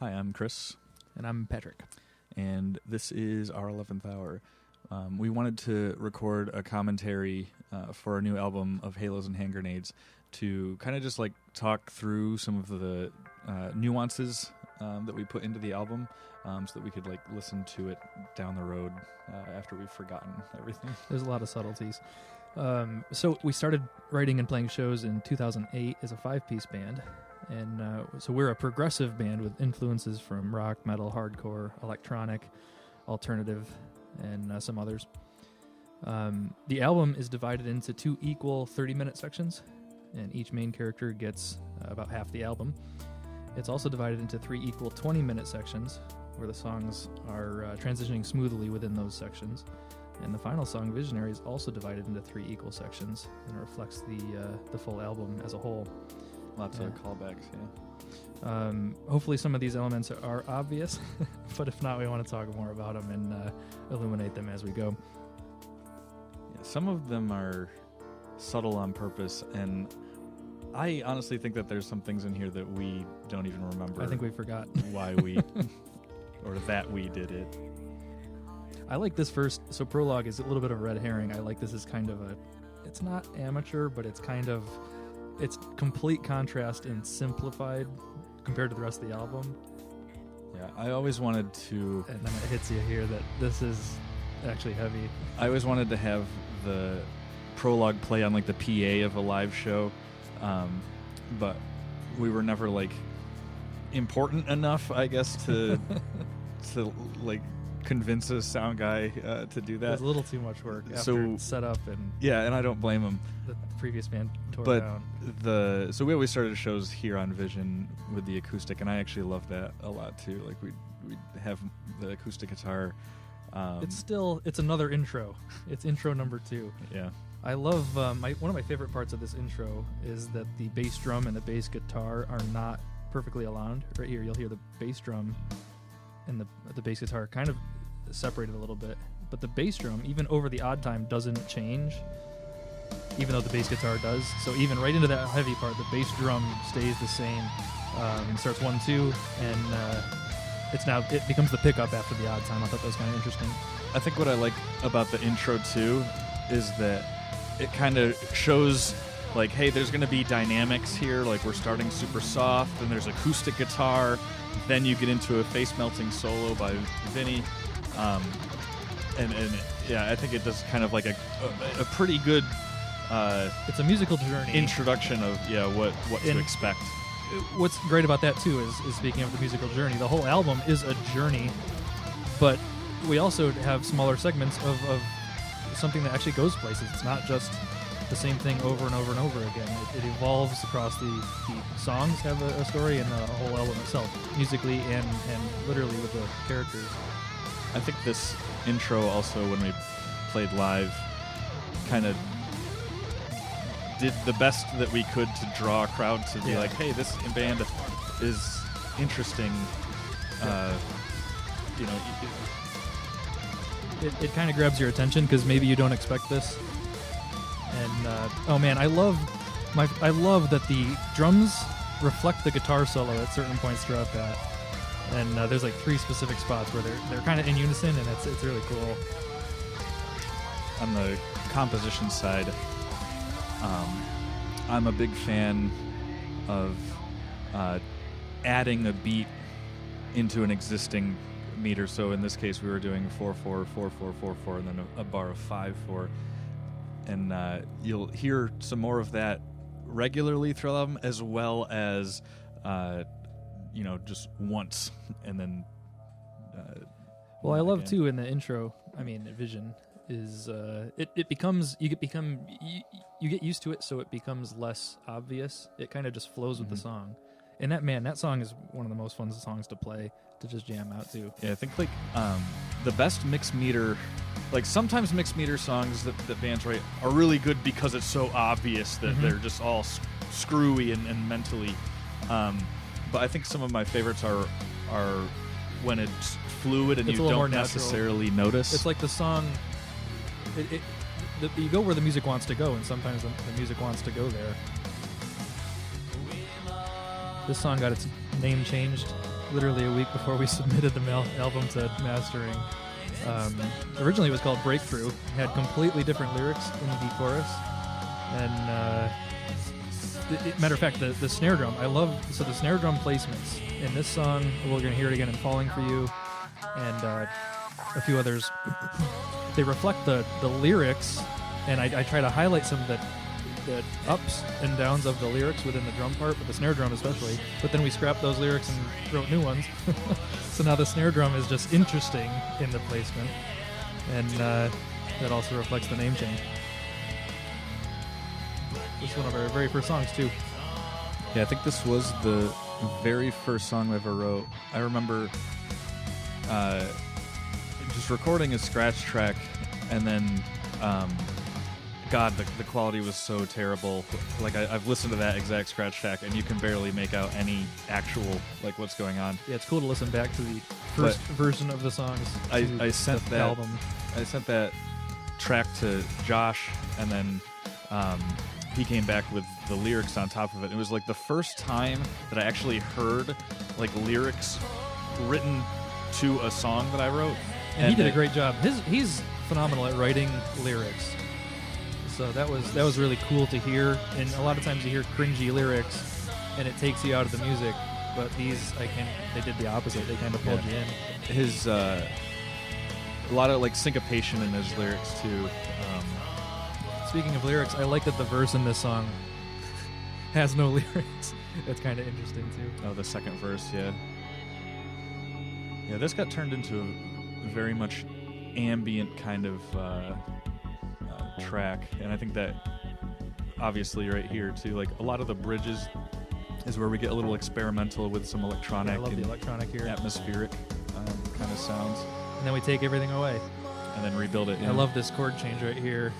Hi, I'm Chris. And I'm Patrick. And this is our 11th hour. We wanted to record a commentary for our new album of Halos and Hand Grenades to kind of just like talk through some of the nuances that we put into the album so that we could like listen to it down the road after we've forgotten everything. There's a lot of subtleties. So we started writing and playing shows in 2008 as a 5-piece band. And so we're a progressive band with influences from rock, metal, hardcore, electronic, alternative, and some others. The album is divided into 2 equal 30-minute sections, and each main character gets about half the album. It's also divided into 3 equal 20-minute sections, where the songs are transitioning smoothly within those sections. And the final song, Visionary, is also divided into 3 equal sections, and reflects the full album as a whole. Lots of callbacks, yeah. Hopefully some of these elements are obvious, but if not, we want to talk more about them and illuminate them as we go. Yeah, some of them are subtle on purpose, and I honestly think that there's some things in here that we don't even remember. I think we forgot why we, or that we did it. I like this first, so Prologue is a little bit of a red herring. I like this as kind of it's not amateur, but it's complete contrast and simplified compared to the rest of the album. Yeah, I always wanted to... And then it hits you here that this is actually heavy. I always wanted to have the Prologue play on like the PA of a live show, but we were never like important enough, I guess, to like convince a sound guy to do that. It was a little too much work after So set up and yeah, and I don't blame him. The previous band tore But down. So we always started shows here on Vision with the acoustic, and I actually love that a lot too. Like we have the acoustic guitar. It's another intro. It's intro number 2. Yeah. I love one of my favorite parts of this intro is that the bass drum and the bass guitar are not perfectly aligned. Right here, you'll hear the bass drum and the bass guitar kind of separated a little bit, but the bass drum, even over the odd time, doesn't change, even though the bass guitar does. So even right into that heavy part, the bass drum stays the same. Starts 1-2, and it becomes the pickup after the odd time. I thought that was kind of interesting. I think what I like about the intro too is that it kind of shows like, hey, there's going to be dynamics here. Like we're starting super soft, and there's acoustic guitar. Then you get into a face-melting solo by Vinny. And yeah, I think it does kind of like a pretty good it's a musical journey introduction of what to expect. What's great about that too is speaking of the musical journey, the whole album is a journey, but we also have smaller segments of something that actually goes places. It's not just the same thing over and over and over again. It evolves across the songs have a story, and the whole album itself, musically and literally with the characters. I think this intro also, when we played live, kind of did the best that we could to draw a crowd to be like, hey, this band is interesting. It kind of grabs your attention because maybe you don't expect this. And oh man, I love that the drums reflect the guitar solo at certain points throughout that. And there's like 3 specific spots where they're kind of in unison, and it's really cool. On the composition side, I'm a big fan of adding a beat into an existing meter. So in this case, we were doing 4/4, 4/4, 4/4, and then a bar of 5/4. And you'll hear some more of that regularly throughout them, as well as just once, and then. Well, I love too in the intro. I mean, Vision is it becomes you get used to it, so it becomes less obvious. It kind of just flows with the song, and that song is one of the most fun songs to play, to just jam out to. Yeah, I think like the best mixed meter. Like sometimes mixed meter songs that bands write are really good because it's so obvious that they're just all screwy and mentally. But I think some of my favorites are when it's fluid and it's you don't necessarily notice. It's like the song. You go where the music wants to go, and sometimes the music wants to go there. This song got its name changed literally a week before we submitted the album to mastering. Originally it was called Breakthrough. It had completely different lyrics in the chorus. And matter of fact, the snare drum, I love, so the snare drum placements in this song, we're going to hear it again in Falling For You, and a few others, they reflect the lyrics, and I try to highlight some of the ups and downs of the lyrics within the drum part, but the snare drum especially, but then we scrapped those lyrics and wrote new ones. So now the snare drum is just interesting in the placement, and that also reflects the name change. This is one of our very first songs, too. Yeah, I think this was the very first song I ever wrote. I remember just recording a scratch track, and then, God, the quality was so terrible. Like, I've listened to that exact scratch track, and you can barely make out any actual, like, what's going on. Yeah, it's cool to listen back to the first version of the songs. I sent that album. I sent that track to Josh, and then he came back with the lyrics on top of it. It was like the first time that I actually heard like lyrics written to a song that I wrote. And he did a great job. He's phenomenal at writing lyrics. So that was really cool to hear. And a lot of times you hear cringy lyrics and it takes you out of the music. But these, they did the opposite. They kind of pulled you in. His a lot of like syncopation in his lyrics too. Speaking of lyrics, I like that the verse in this song has no lyrics. That's kind of interesting, too. Oh, the second verse, yeah. Yeah, this got turned into a very much ambient kind of track. And I think that, obviously, right here, too, like, a lot of the bridges is where we get a little experimental with some electronic, I love the electronic here. Atmospheric kind of sounds. And then we take everything away. And then rebuild it. I love this chord change right here.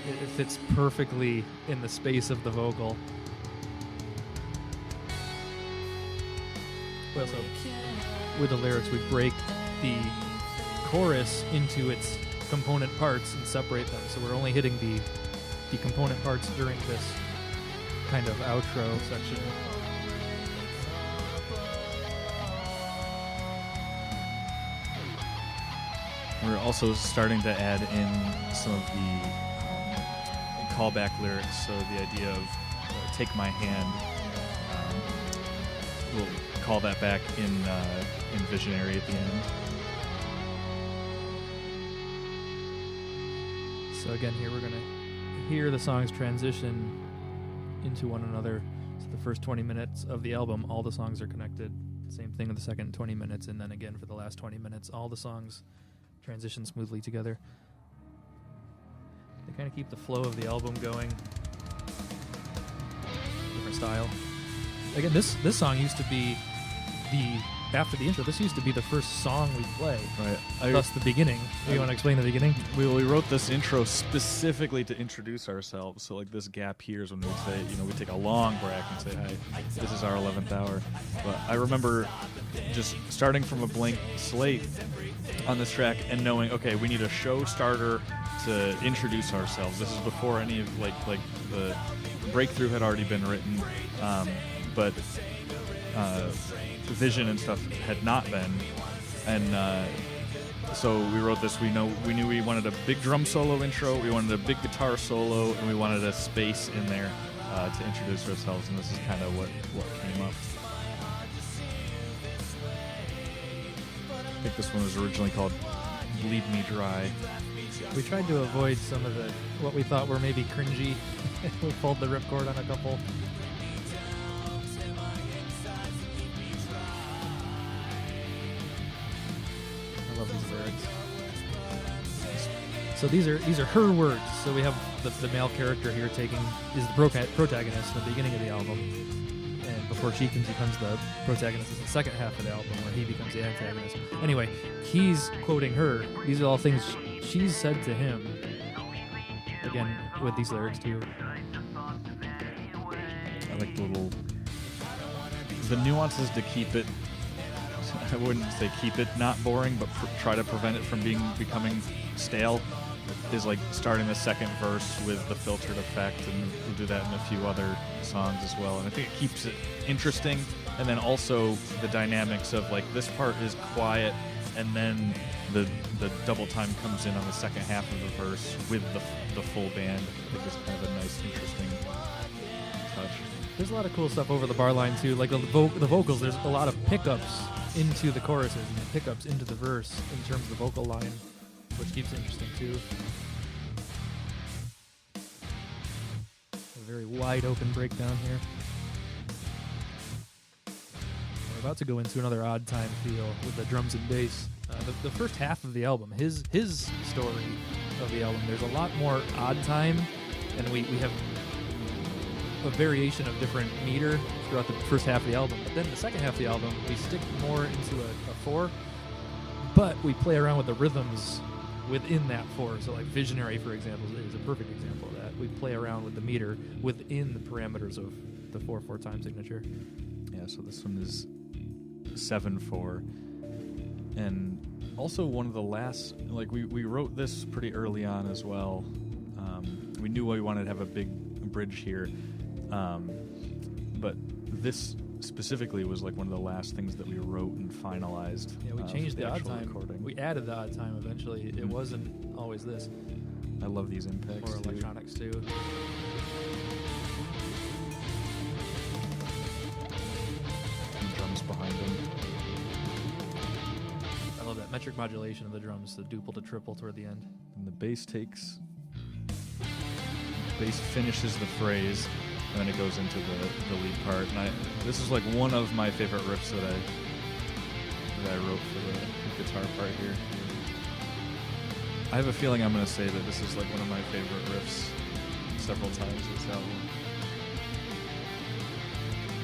It fits perfectly in the space of the vocal. Well, so with the lyrics, we break the chorus into its component parts and separate them. So we're only hitting the component parts during this kind of outro section. We're also starting to add in some of the callback lyrics, so the idea of take my hand, we'll call that back in Visionary at the end. So again, here we're going to hear the songs transition into one another. So the first 20 minutes of the album, all the songs are connected. Same thing with the second 20 minutes, and then again for the last 20 minutes, all the songs transition smoothly together. They kind of keep the flow of the album going. Different style. Again, this song used to be after the intro, this used to be the first song we play. Right. Thus the beginning. Do you want to explain the beginning? We wrote this intro specifically to introduce ourselves. So like this gap here is when we say, we take a long break and say, hi, this is our 11th hour. But I remember just starting from a blank slate on this track and knowing, okay, we need a show starter to introduce ourselves. This is before any of like the Breakthrough had already been written, but Vision and stuff had not been, and so we wrote this. We knew we wanted a big drum solo intro, we wanted a big guitar solo, and we wanted a space in there to introduce ourselves, and this is kind of what came up. I think this one was originally called Bleed Me Dry. We tried to avoid some of what we thought were maybe cringy. We pulled the ripcord on a couple. I love these lyrics. So these are her words. So we have the male character here is the protagonist in the beginning of the album, and before she becomes the protagonist in the second half of the album, where he becomes the antagonist. Anyway, he's quoting her. These are all things she's said to him. Again, with these lyrics too. I like the nuances to keep it. I wouldn't say keep it not boring, but try to prevent it from becoming stale. Is like starting the second verse with the filtered effect, and we'll do that in a few other songs as well. And I think it keeps it interesting and then also the dynamics of like this part is quiet, and then the double time comes in on the second half of the verse with the full band. I think it's kind of a nice, interesting touch. There's a lot of cool stuff over the bar line too, like the vocals. There's a lot of pickups into the choruses and pickups into the verse in terms of the vocal line, which keeps it interesting too. A very wide open breakdown here. We're about to go into another odd time feel with the drums and bass. The first half of the album, his story of the album, there's a lot more odd time, and we have a variation of different meter throughout the first half of the album. But then the second half of the album, we stick more into a 4, but we play around with the rhythms within that 4. So like Visionary, for example, is a perfect example of that. We play around with the meter within the parameters of the 4/4 time signature. Yeah, so this one is 7/4. And also one of the last, like we wrote this pretty early on as well. We knew we wanted to have a big bridge here. But this specifically was like one of the last things that we wrote and finalized. Yeah, we changed the odd time. Recording. We added the odd time eventually. It wasn't always this. I love these impacts. Or electronics too. And drums behind them. I love that metric modulation of the drums, the duple to triple toward the end. And the bass finishes the phrase, and then it goes into the lead part. And this is like one of my favorite riffs that I wrote for the guitar part here. I have a feeling I'm going to say that this is like one of my favorite riffs several times this album.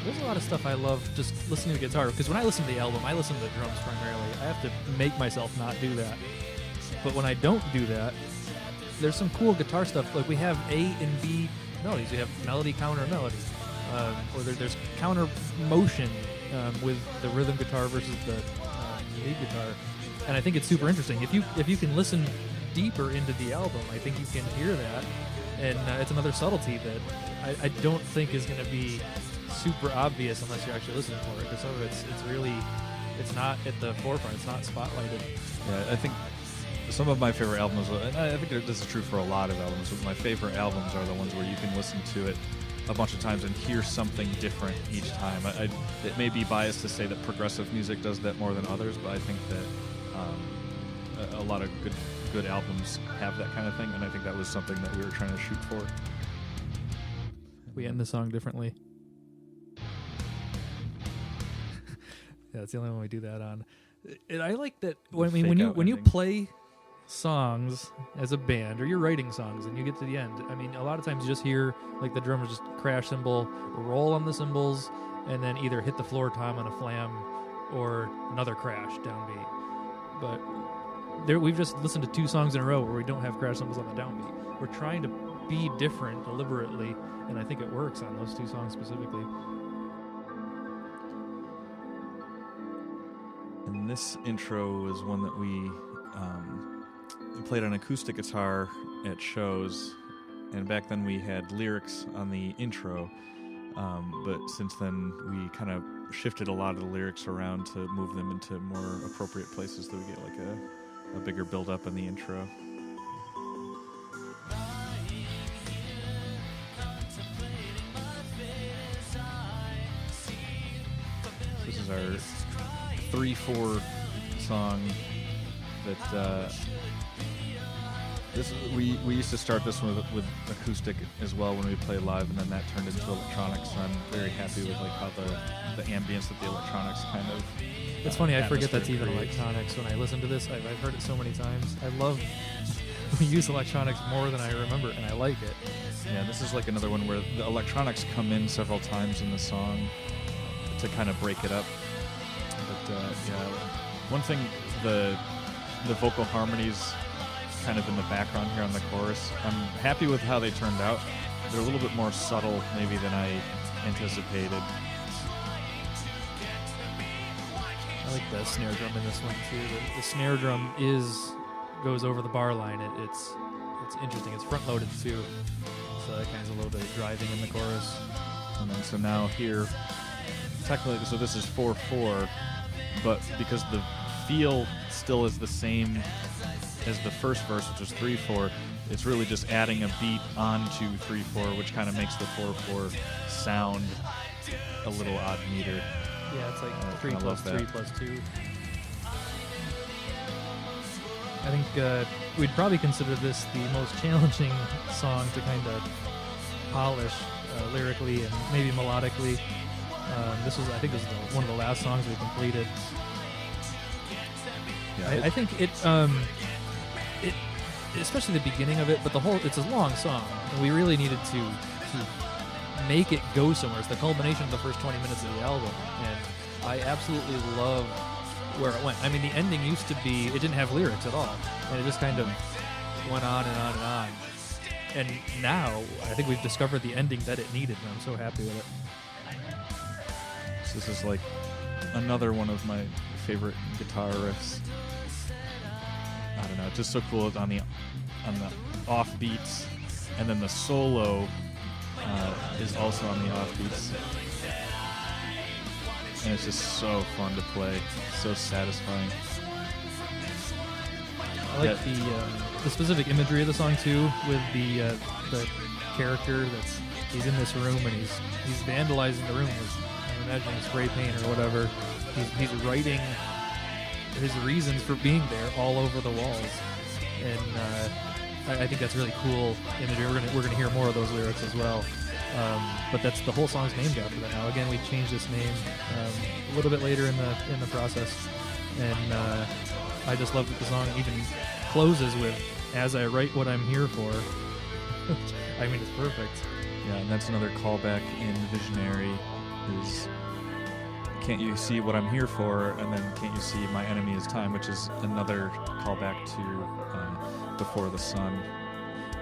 There's a lot of stuff I love just listening to guitar, because when I listen to the album, I listen to the drums primarily. I have to make myself not do that. But when I don't do that, there's some cool guitar stuff. Like we have A and B melodies. We have melody, counter, melody. Or there's counter motion with the rhythm guitar versus the lead guitar. And I think it's super interesting. If you can listen deeper into the album, I think you can hear that. And it's another subtlety that I don't think is going to be super obvious unless you're actually listening for it. Because some of it's not at the forefront. It's not spotlighted. Yeah, I think some of my favorite albums, and I think this is true for a lot of albums, but my favorite albums are the ones where you can listen to it a bunch of times and hear something different each time. It may be biased to say that progressive music does that more than others, but I think that a lot of good albums have that kind of thing, and I think that was something that we were trying to shoot for. We end the song differently. Yeah, that's the only one we do that on. And I like that when you play songs as a band, or you're writing songs and you get to the end, I mean, a lot of times you just hear like the drummer just crash cymbal, roll on the cymbals, and then either hit the floor tom on a flam or another crash downbeat. But we've just listened to 2 songs in a row where we don't have crash cymbals on the downbeat. We're trying to be different deliberately, and I think it works on those 2 songs specifically. And this intro is one that we played on acoustic guitar at shows, and back then we had lyrics on the intro, but since then we kind of shifted a lot of the lyrics around to move them into more appropriate places, so we get like a bigger build up in the intro. This is our 3/4 song that we used to start this one with acoustic as well when we played live, and then that turned into electronics. So I'm very happy with like how the ambience that the electronics kind of. It's funny, I forget that's even electronics when I listen to this. I've heard it so many times. I love we use electronics more than I remember, and I like it. Yeah, this is like another one where the electronics come in several times in the song to kind of break it up. But yeah, one thing, the vocal harmonies kind of in the background here on the chorus, I'm happy with how they turned out. They're a little bit more subtle maybe than I anticipated. I like the snare drum in this one too. The snare drum goes over the bar line. It's interesting. It's front loaded too, so that kind of a little bit of driving in the chorus. And then so now here technically, so this is 4/4, but because the feel still is the same as the first verse, which was 3/4, it's really just adding a beat onto 3/4, which kind of makes the 4/4 sound a little odd meter. Yeah, it's like 3 plus 3 plus 2. I think we'd probably consider this the most challenging song to kind of polish lyrically and maybe melodically. I think this is one of the last songs we completed. Yeah, I think it, especially the beginning of it, but it's a long song, and we really needed to make it go somewhere. It's the culmination of the first 20 minutes of the album, and I absolutely love where it went. I mean, the ending used to be, it didn't have lyrics at all, and it just kind of went on and on and on. And now, I think we've discovered the ending that it needed, and I'm so happy with it. So this is like another one of my favorite guitar riffs. I don't know, it's just so cool on the off beats, and then the solo is also on the off beats. And it's just so fun to play, so satisfying. I like the specific imagery of the song too, with the character he's in this room and he's vandalizing the room with, I'm imagining, spray paint or whatever. He's writing his reasons for being there all over the walls, and I think that's really cool imagery. We're gonna hear more of those lyrics as well. But that's the whole song's named after that now. Again, we changed this name a little bit later in the process, and I just love that the song even closes with "As I write what I'm here for." I mean, it's perfect. Yeah, and that's another callback in Visionary. Is "Can't you see what I'm here for?" and then "Can't you see my enemy is time," which is another callback to Before the Sun.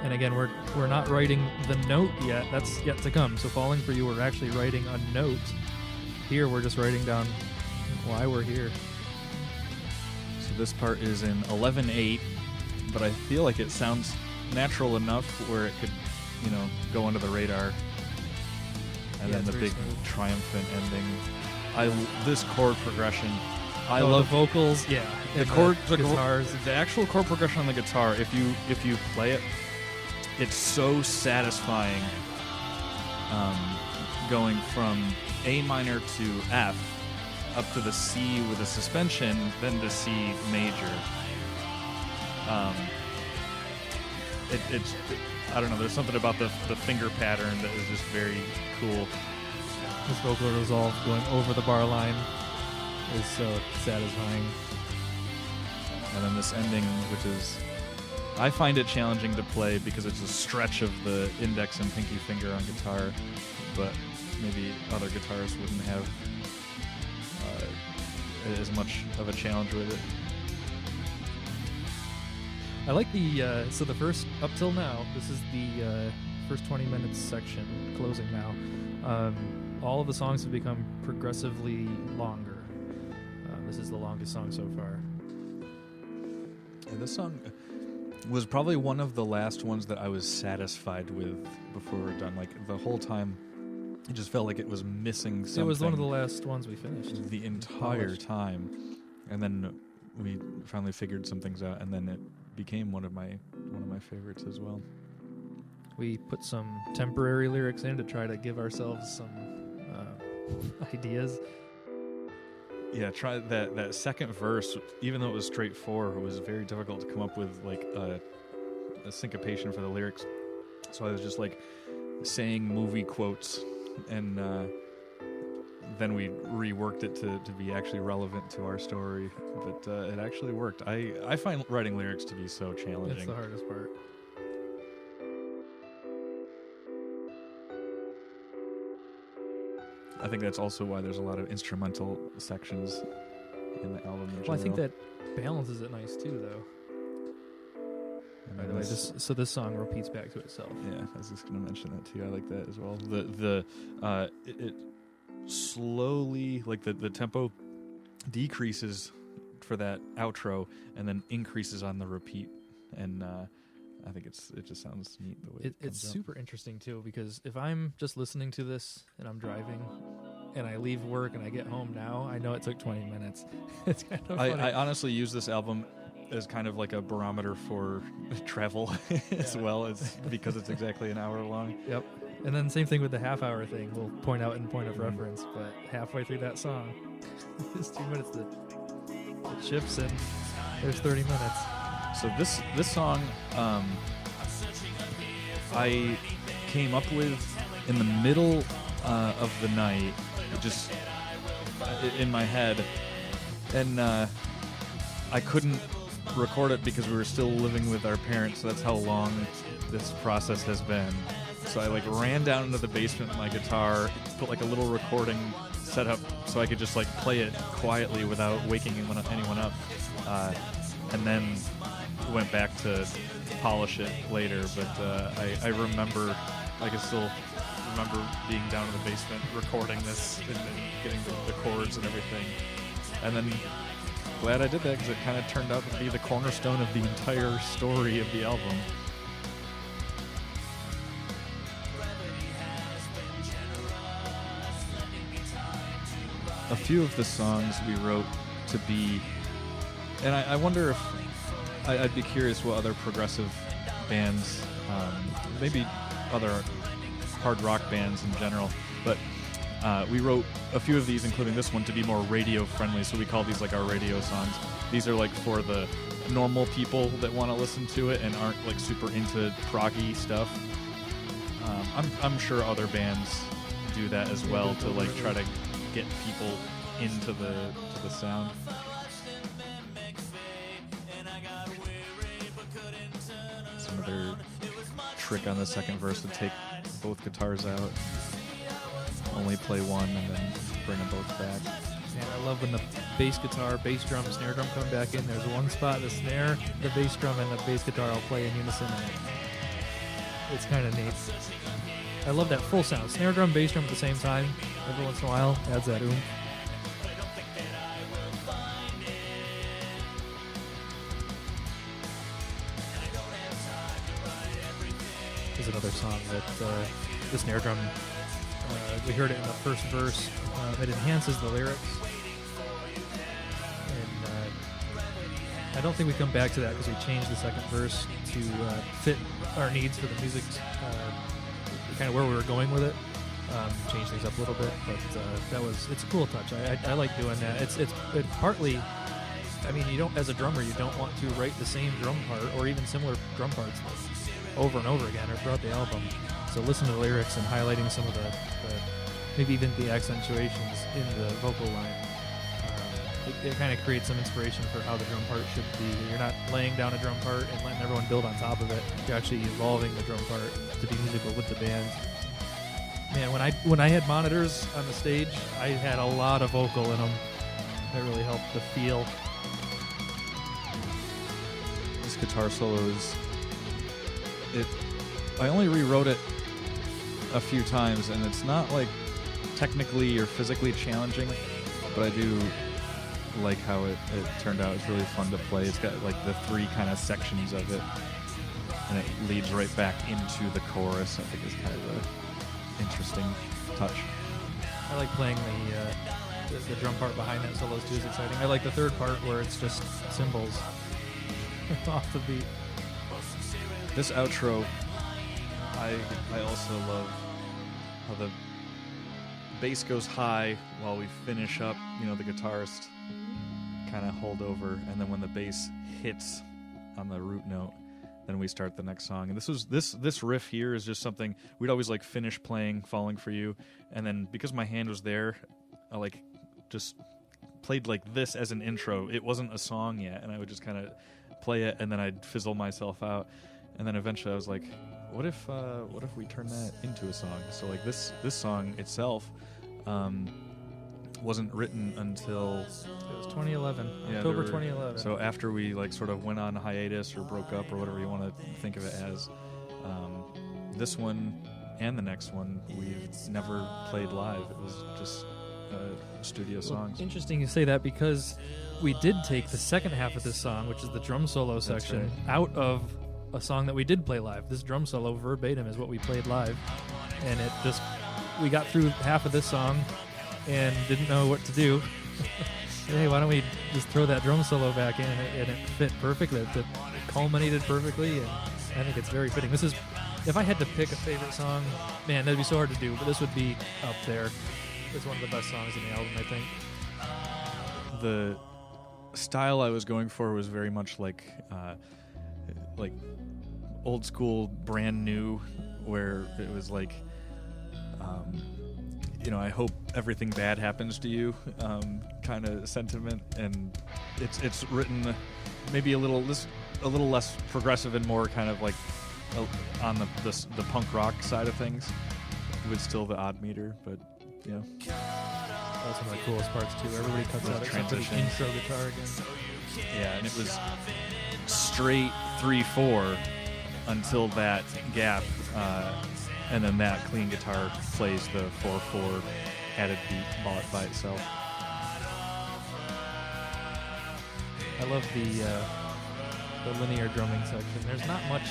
And again, we're not writing the note yet. That's yet to come. So Falling For You, we're actually writing a note. Here, we're just writing down why we're here. So this part is in 11/8, but I feel like it sounds natural enough where it could, go under the radar. And then the big triumphant ending. This chord progression. I love the vocals. Yeah, the guitars. The actual chord progression on the guitar. If you play it, it's so satisfying. Going from A minor to F, up to the C with a suspension, then to C major. It's I don't know. There's something about the finger pattern that is just very cool. This vocal resolve going over the bar line is so satisfying. And then this ending, which is, I find it challenging to play because it's a stretch of the index and pinky finger on guitar, but maybe other guitarists wouldn't have as much of a challenge with it. I like the first, up till now, this is the first 20 minutes section, closing now. All of the songs have become progressively longer. This is the longest song so far. Yeah, this song was probably one of the last ones that I was satisfied with before we were done. Like, the whole time, it just felt like it was missing something. It was one of the last ones we finished. The entire time. And then we finally figured some things out, and then it became one of my favorites as well. We put some temporary lyrics in to try to give ourselves some ideas. Yeah, try that second verse, even though it was straight 4, it was very difficult to come up with like a syncopation for the lyrics. So I was just like saying movie quotes, and then we reworked it to be actually relevant to our story. But it actually worked. I find writing lyrics to be so challenging. It's the hardest part. I think that's also why there's a lot of instrumental sections in the album. Well, I think that balances it nice too, though. By the way, this song repeats back to itself. Yeah, I was just going to mention that too. I like that as well. It slowly, like the tempo decreases for that outro, and then increases on the repeat, and I think it just sounds neat the way it's super interesting too, because if I'm just listening to this and I'm driving, and I leave work and I get home now, I know it took 20 minutes. It's kind of I funny. I honestly use this album as kind of like a barometer for travel as well, as because it's exactly an hour long. Yep. And then same thing with the half-hour thing. We'll point out in point of reference, but halfway through that song, it's 2 minutes. It shifts and there's 30 minutes. So this song, I came up with in the middle of the night, just in my head, and I couldn't record it because we were still living with our parents. So that's how long this process has been. So I like ran down into the basement with my guitar, put like a little recording setup so I could just like play it quietly without waking anyone up, and then went back to polish it later. But I remember, I can still remember being down in the basement recording this and getting the chords and everything, and then glad I did that because it kind of turned out to be the cornerstone of the entire story of the album. A few of the songs we wrote to be, and I wonder if I'd be curious what other progressive bands, maybe other hard rock bands in general, but we wrote a few of these, including this one, to be more radio friendly, so we call these like our radio songs. These are like for the normal people that want to listen to it and aren't like super into proggy stuff. I'm sure other bands do that as well, to like try to get people into the sound. Some other trick on the second verse to take both guitars out, only play one, and then bring them both back. And I love when the bass guitar, bass drum, snare drum come back in. There's one spot, the snare, the bass drum, and the bass guitar all play in unison. And it's kind of neat. I love that full sound. Snare drum, bass drum at the same time. Every once in a while, adds that oomph. There's another song that the snare drum, we heard it in the first verse. It enhances the lyrics. And I don't think we come back to that because we changed the second verse to fit our needs for the music, kind of where we were going with it. Change things up a little bit, but it's a cool touch. I like doing that. It partly, I mean, you don't, as a drummer, you don't want to write the same drum part or even similar drum parts over and over again or throughout the album. So listen to the lyrics and highlighting some of the maybe even the accentuations in the vocal line. It kind of creates some inspiration for how the drum part should be. You're not laying down a drum part and letting everyone build on top of it. You're actually evolving the drum part to be musical with the band. Man, when I had monitors on the stage, I had a lot of vocal in them. That really helped the feel. This guitar solo is... I only rewrote it a few times, and it's not like technically or physically challenging, but I do like how it turned out. It's really fun to play. It's got like the three kind of sections of it, and it leads right back into the chorus. I think is kind of a interesting touch. I like playing the drum part behind that solo too. Is exciting. I like the third part where it's just cymbals off the beat. This outro, I also love how the bass goes high while we finish up. You know, the guitarist kind of hold over, and then when the bass hits on the root note, then we start the next song. And this riff here is just something we'd always like finish playing Falling For You, and then because my hand was there, I like just played like this as an intro. It wasn't a song yet, and I would just kind of play it, and then I'd fizzle myself out, and then eventually I was like, what if we turn that into a song? So like this song itself wasn't written until it was 2011, yeah, October 2011. So after we like sort of went on hiatus or broke up or whatever you want to think of it as, this one and the next one we've never played live. It was just studio songs. Interesting you say that, because we did take the second half of this song, which is the drum solo section, out of a song that we did play live. This drum solo verbatim is what we played live, and we got through half of this song, and didn't know what to do. Hey, why don't we just throw that drum solo back in, and it fit perfectly. It culminated perfectly, and I think it's very fitting. This is, if I had to pick a favorite song, man, that'd be so hard to do, but this would be up there. It's one of the best songs in the album, I think. The style I was going for was very much like old school, brand new, where it was like, I hope everything bad happens to you, kind of sentiment, and it's written maybe a little less progressive and more kind of like on the punk rock side of things, with still the odd meter, but that's one of the coolest parts too. Everybody cuts out except for the intro guitar again. Yeah, and it was straight 3/4 until that gap, and then that clean guitar plays the 4/4 added beat by itself. I love the linear drumming section. There's not much.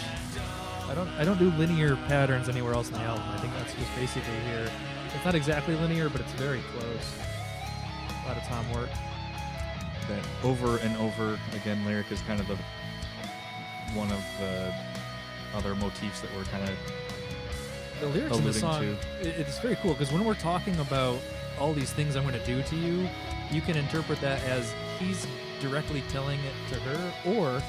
I don't do linear patterns anywhere else in the album. I think that's just basically here. It's not exactly linear, but it's very close. A lot of tom work. That over and over again lyric is kind of one of the other motifs that we're kind of the lyrics in the song. It's very cool because when we're talking about all these things I'm going to do to you, you can interpret that as he's directly telling it to her, or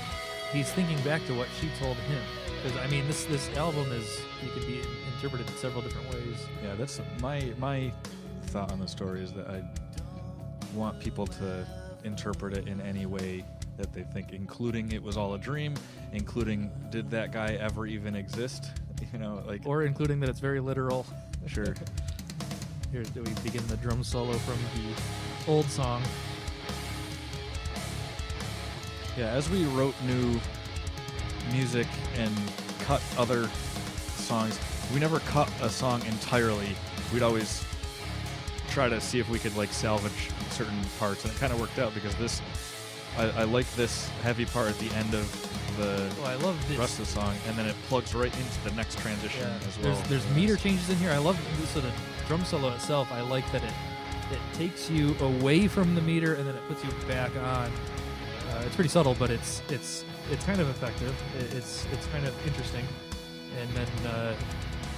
he's thinking back to what she told him. Because I mean, this album you could be interpreted in several different ways. Yeah, that's my thought on the story is that I want people to interpret it in any way that they think, including it was all a dream, including did that guy ever even exist, or including that it's very literal. Sure. Here do we begin the drum solo from the old song. Yeah, as we wrote new music and cut other songs, we never cut a song entirely. We'd always try to see if we could salvage certain parts, and it kind of worked out because I like this heavy part at the end of the I love this. rest of the song, and then it plugs right into the next transition as well. There's meter changes in here. I love so the drum solo itself. I like that it takes you away from the meter and then it puts you back on. It's pretty subtle, but it's kind of effective. It's kind of interesting, and then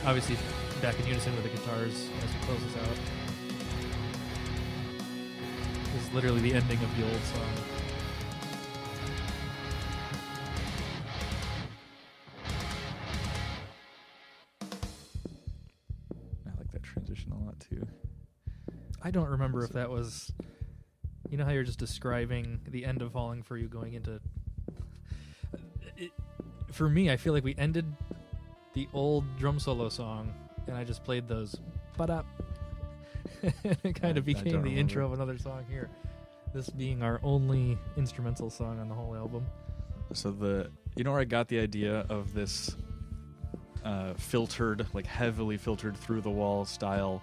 obviously back in unison with the guitars as it closes out. This is literally the ending of the old song. I like that transition a lot too. I don't remember if that was... You know how you're just describing the end of Falling For You going into... For me, I feel like we ended the old drum solo song, and I just played those. Ba-da. It kind of became the intro of another song here. This being our only instrumental song on the whole album. So where I got the idea of this filtered, heavily filtered through the wall style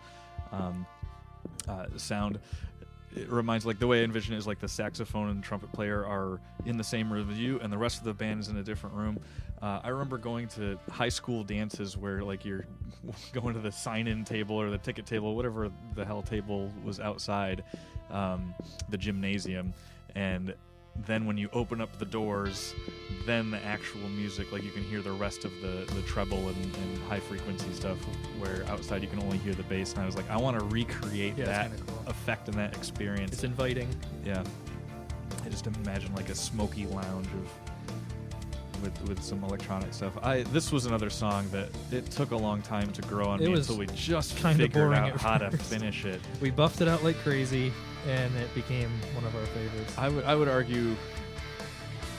sound? It reminds, the way I envision it is the saxophone and trumpet player are in the same room as you, and the rest of the band is in a different room. I remember going to high school dances where you're going to the sign-in table or the ticket table, whatever the hell table was outside the gymnasium, and then when you open up the doors, then the actual music, you can hear the rest of the treble and high frequency stuff, where outside you can only hear the bass. And I was I want to recreate that cool effect and that experience. It's inviting. Yeah. I just imagine a smoky lounge with some electronic stuff. This was another song that it took a long time to grow on me until we just figured out how to finish it. We buffed it out like crazy, and it became one of our favorites. I would argue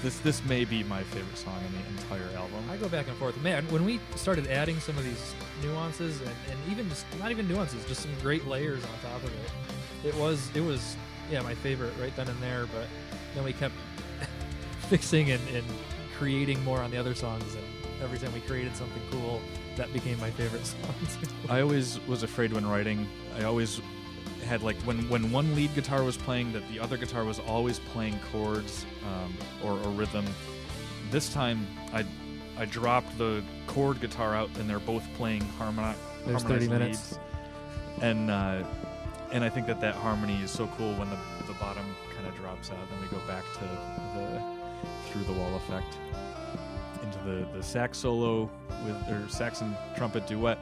this may be my favorite song in the entire album. I go back and forth. Man, when we started adding some of these nuances and even just not even nuances, just some great layers on top of it, it was my favorite right then and there. But then we kept fixing and creating more on the other songs, and every time we created something cool, that became my favorite songs. I always was afraid when writing. I always had when one lead guitar was playing, that the other guitar was always playing chords or rhythm. This time I dropped the chord guitar out, and they're both playing harmonized 30 minutes leads. And and I think that harmony is so cool when the bottom kind of drops out. Then we go back to the through the wall effect into the sax solo or sax and trumpet duet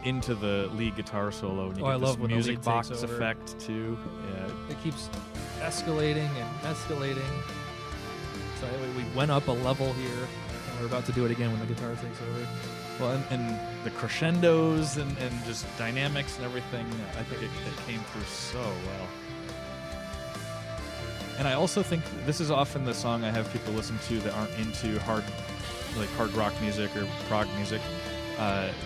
into the lead guitar solo. And you get I this love when the music lead box takes over. effect too. Yeah. It keeps escalating and escalating. So we went up a level here, and we're about to do it again when the guitar takes over. Well, and the crescendos and just dynamics and everything, I think it came through so well. And I also think this is often the song I have people listen to that aren't into hard rock music or prog music.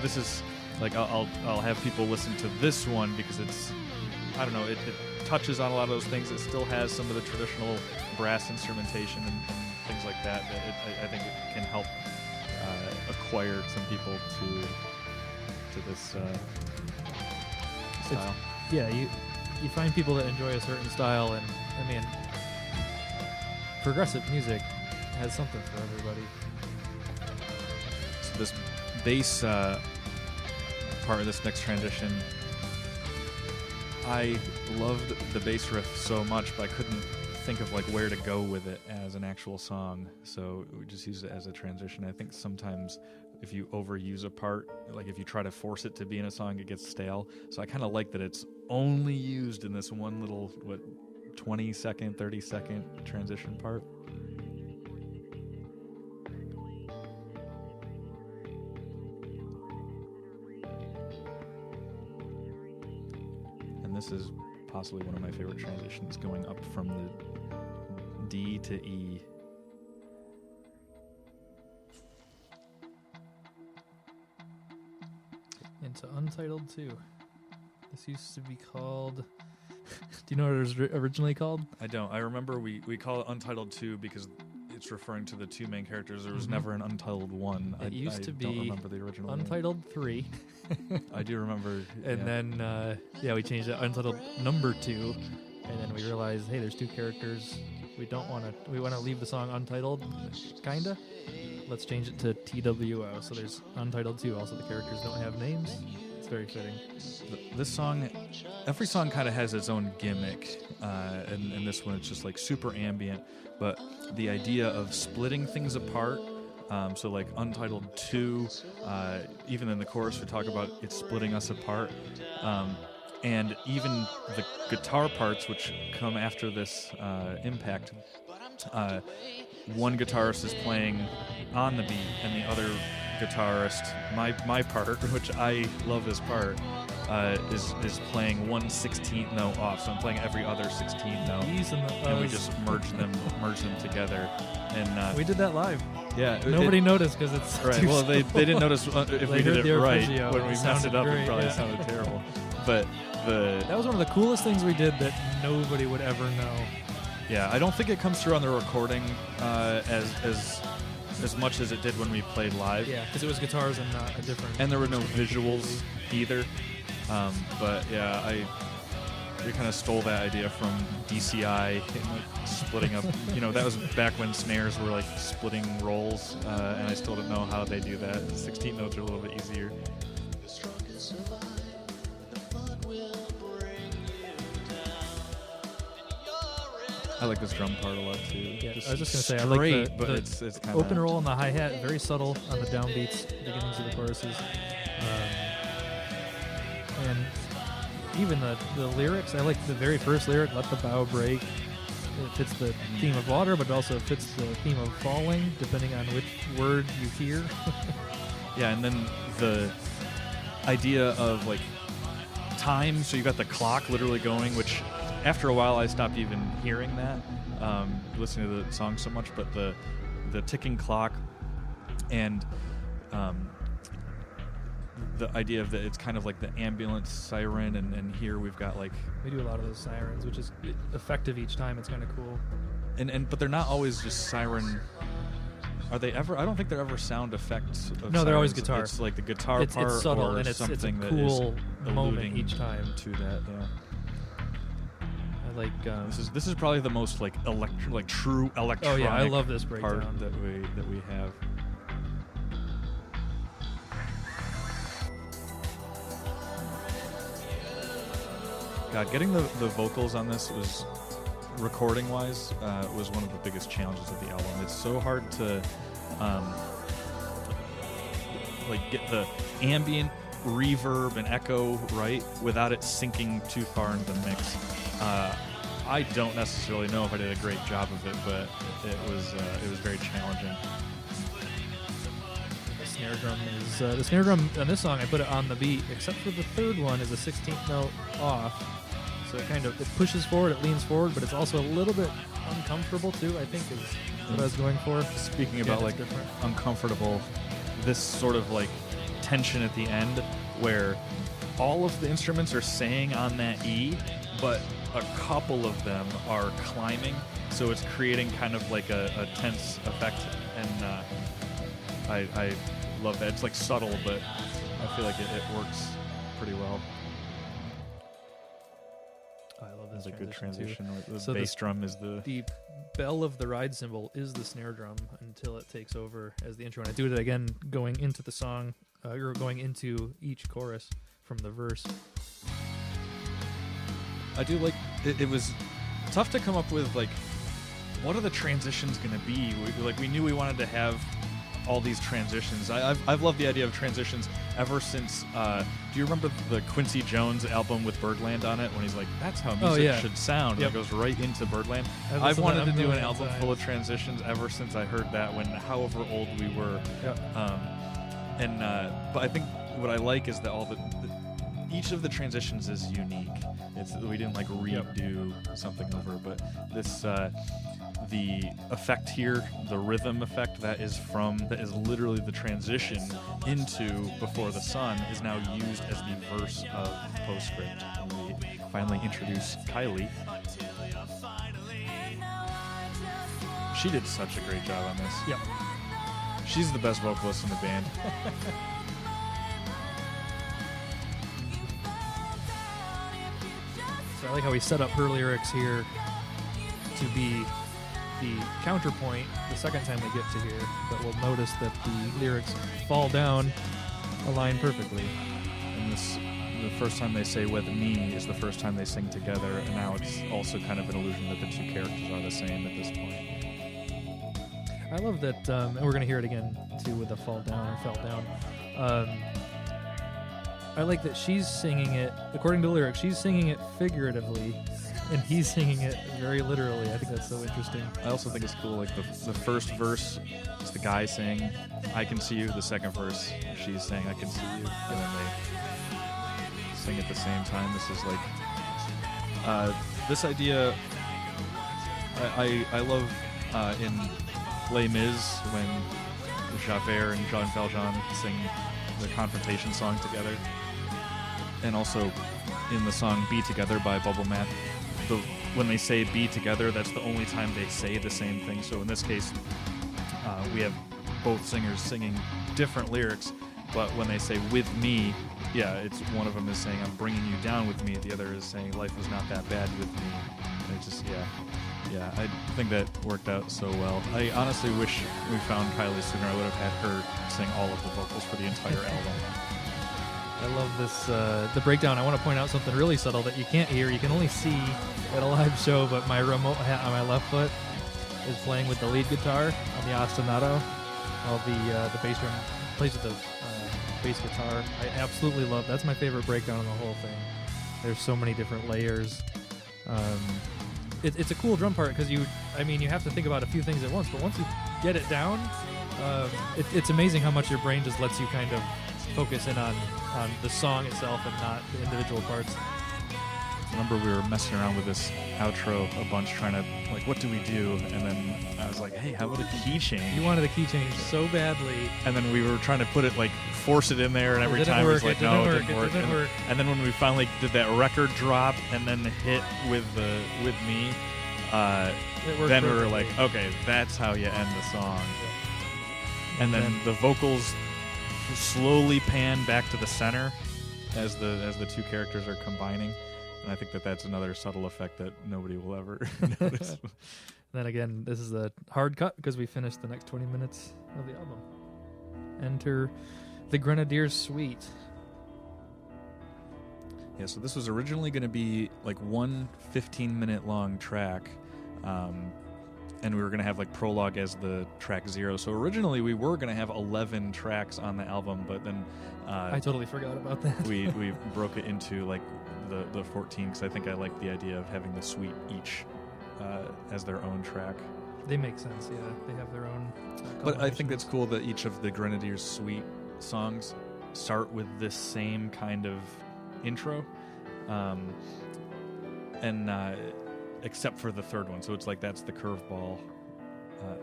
This is like I'll have people listen to this one because it's, I don't know, it touches on a lot of those things. It still has some of the traditional brass instrumentation and things like that. I think it can help acquire some people to this style. Yeah, you find people that enjoy a certain style, and I mean, progressive music has something for everybody. So this bass part of this next transition, I loved the bass riff so much, but I couldn't think of like where to go with it as an actual song, so we just use it as a transition. I think sometimes if you overuse a part, like if you try to force it to be in a song, it gets stale. So I kind of like that it's only used in this one little 20-second, 30-second transition part. And this is possibly one of my favorite transitions, going up from the D to E. Into Untitled 2. This used to be called... Do you know what it was originally called? I don't. I remember we call it Untitled 2 because it's referring to the two main characters. There was never an Untitled 1. It used to be don't remember the original Untitled 3. I do remember. And then, we changed it Untitled number 2. And then we realized, hey, there's two characters. We want to leave the song untitled, kinda. Let's change it to TWO. So there's Untitled 2. Also, the characters don't have names. It's very fitting. This song, every song kind of has its own gimmick, and this one it's just like super ambient. But the idea of splitting things apart, so like Untitled 2, even in the chorus we talk about it splitting us apart, and even the guitar parts which come after this impact. One guitarist is playing on the beat, and the other guitarist, my part, which I love this part, is playing 1/16th note off. So I'm playing every other 16th note, and we just merge them together. And we did that live. Yeah, nobody noticed because it's right. Well, they didn't notice if we did it right. When we messed it up, great, it probably sounded terrible. But that was one of the coolest things we did that nobody would ever know. Yeah, I don't think it comes through on the recording as much as it did when we played live. Yeah, because it was guitars and not a different... And there were no visuals either. But yeah, we kind of stole that idea from DCI and like splitting up. That was back when snares were like splitting rolls, and I still don't know how they do that. 16 notes are a little bit easier. I like this drum part a lot too. Yeah, just I was just gonna say, I straight, like but the it's kind of open roll on the hi hat, very subtle on the downbeats, beginnings of the choruses, and even the lyrics. I like the very first lyric, "Let the bow break." It fits the theme of water, but also fits the theme of falling, depending on which word you hear. Yeah, and then the idea of like time. So you got the clock literally going, which after a while I stopped even hearing that, listening to the song so much. But the ticking clock and the idea of that it's kind of like the ambulance siren, and here we've got like we do a lot of those sirens, which is effective each time. It's kind of cool. But they're not always just siren. Are they ever? I don't think they're ever sound effects. Of no, sirens. they're always guitar. It's like the guitar part, it's subtle, or and it's something a that cool is moment each time to that. Yeah. I like. This is probably the most like true electronic. Oh yeah, I love this breakdown part that we have. God, getting the vocals on this was, recording wise, was one of the biggest challenges of the album. It's so hard to like get the ambient reverb and echo right without it sinking too far into the mix. I don't necessarily know if I did a great job of it, but it was very challenging. The snare drum on this song, I put it on the beat, except for the third one is a 16th note off. So it pushes forward, it leans forward, but it's also a little bit uncomfortable too, I think is what I was going for. Speaking about like different. Uncomfortable, this sort of like tension at the end where all of the instruments are staying on that E, but a couple of them are climbing, so it's creating kind of like a tense effect, and I love that. It's like subtle, but I feel like it works pretty well. Oh, I love this. That's a good transition. Too. The bass drum is the bell of the ride cymbal is the snare drum until it takes over as the intro. And I do it again going into the song, or going into each chorus from the verse. I do like it was tough to come up with like what are the transitions going to be. We knew we wanted to have all these transitions. I've loved the idea of transitions ever since. Do you remember the Quincy Jones album with Birdland on it when he's like, "That's how music should sound"? Yep. And it goes right into Birdland. I've wanted to do an album full of transitions ever since I heard that, when however old we were. Yep. But I think what I like is that each of the transitions is unique. We didn't like redo something over, but this the effect here, the rhythm effect that is literally the transition into Before the Sun, is now used as the verse of Postscript. And we finally introduce Kylie. She did such a great job on this. Yep. She's the best vocalist in the band. So I like how we set up her lyrics here to be the counterpoint the second time we get to here, but we'll notice that the lyrics fall down, align perfectly. And the first time they say "with me" is the first time they sing together, and now it's also kind of an illusion that the two characters are the same at this point. I love that, and we're going to hear it again too with the fall down or fell down. I like that she's singing it, according to the lyrics, she's singing it figuratively, and he's singing it very literally. I think that's so interesting. I also think it's cool, like the first verse is the guy saying, "I can see you." The second verse, she's saying, "I can see you." And then they sing at the same time. This is like, this idea, I love in Les Mis when Javert and Jean Valjean sing the confrontation song together. And also in the song "Be Together" by Bubble Math, when they say "be together," that's the only time they say the same thing. So in this case, we have both singers singing different lyrics, but when they say "with me," it's one of them is saying "I'm bringing you down with me," the other is saying "life was not that bad with me." And it's just, I think that worked out so well. I honestly wish we found Kylie sooner. I would have had her sing all of the vocals for the entire album. I love this, the breakdown. I want to point out something really subtle that you can't hear. You can only see at a live show, but my remote hat on my left foot is playing with the lead guitar on the ostinato, while the bass drum plays with the bass guitar. I absolutely love. That's my favorite breakdown on the whole thing. There's so many different layers. It's a cool drum part because you have to think about a few things at once, but once you get it down, it's amazing how much your brain just lets you kind of focus in on the song itself and not the individual parts. I remember we were messing around with this outro a bunch, trying to, like, what do we do? And then I was like, hey, how about a key change? You wanted a key change so badly. And then we were trying to put it, like, force it in there, and every time it was like, no, it didn't work. And then when we finally did that record drop and then hit with me, then we were like, okay, that's how you end the song. And then the vocals slowly pan back to the center as the two characters are combining. And I think that's another subtle effect that nobody will ever notice. Then again, this is the hard cut because we finished the next 20 minutes of the album. Enter the Grenadier's Suite. Yeah, so this was originally going to be like one 15-minute long track, and we were going to have like prologue as the track 0. So originally we were going to have 11 tracks on the album, but then I totally forgot about that. we broke it into like the 14 because I think I like the idea of having the suite each as their own track. They make sense, yeah. They have their own. But I think that's cool that each of the Grenadiers suite songs start with this same kind of intro, and except for the third one. So it's like that's the curveball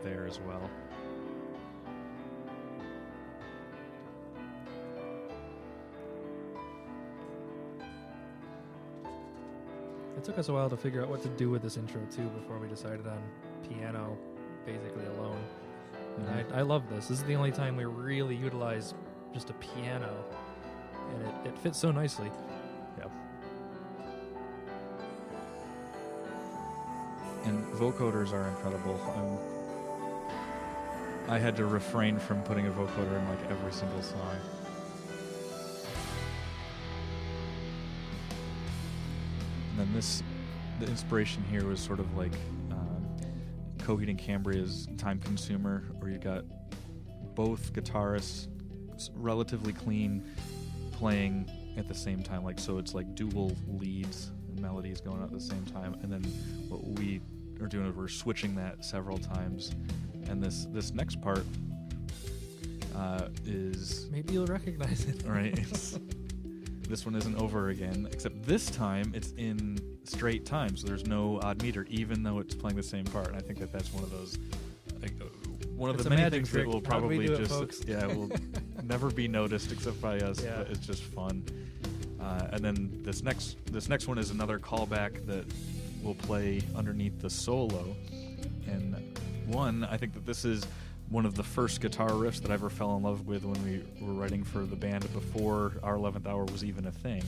there as well. It took us a while to figure out what to do with this intro too before we decided on piano basically alone. And I love this. This is the only time we really utilize just a piano, and it fits so nicely. Yep. And vocoders are incredible. I had to refrain from putting a vocoder in like every single song. And then the inspiration here was sort of like Coheed and Cambria's Time Consumer, where you got both guitarists relatively clean playing at the same time, like so it's like dual leads and melodies going on at the same time. And then what we are doing is we're switching that several times. And this next part is maybe you'll recognize it. Right. This one isn't over again, except this time it's in straight time, so there's no odd meter, even though it's playing the same part. And I think that's one of those, like, one of It's the a many magic things trick. that will How do we probably do it, just, folks? will never be noticed except by us. Yeah. But it's just fun. And then this next one is another callback that will play underneath the solo. And I think that this is one of the first guitar riffs that I ever fell in love with when we were writing for the band before our 11th Hour was even a thing.